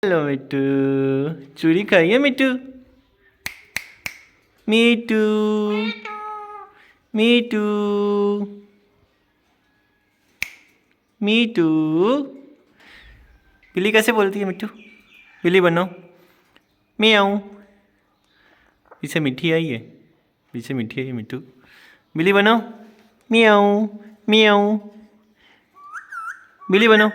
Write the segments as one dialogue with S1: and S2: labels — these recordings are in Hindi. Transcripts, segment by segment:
S1: हेलो मिट्टू, चूरी खाइए मिट्टू। मिट्टू मिट्टू मिट्टू। बिल्ली कैसे बोलती है मिट्टू? बिल्ली बनो। म्याऊं। पीछे मीठी आई है, पीछे मीठी आई है मिट्टू। बिल्ली बनो। म्याऊं म्याऊं। बिल्ली बनो।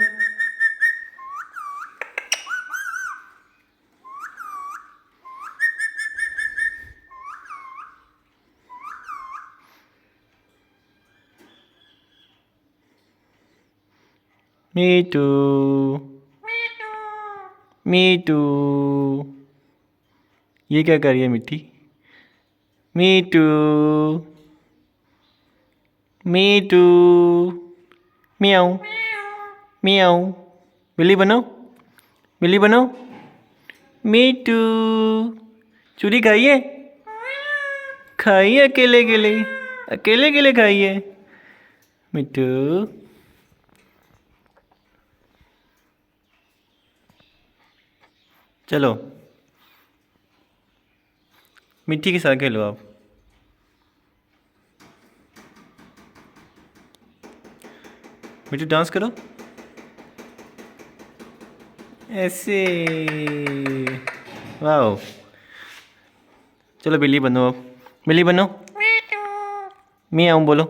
S1: मिट्टू मिट्टू। ये क्या कर रही है मिट्टी? मिट्टू मिट्टू। म्याऊं म्याऊं। बिल्ली बनो। बिल्ली बनो। मिट्टू। चूरी खाइए, खाइए अकेले अकेले, अकेले अकेले खाइए मिट्टू। चलो मिट्टी के साथ खेलो आप। मिट्टू डांस करो ऐसे। वाओ। चलो बिल्ली बनो अब। बिल्ली बनो। मियाऊं बोलो।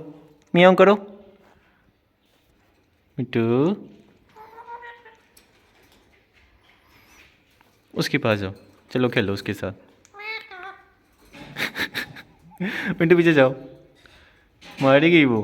S1: मियाऊं करो मिट्टू। उसके पास जाओ, चलो खेलो उसके साथ। मिट्टू पीछे जाओ, मारेगी वो।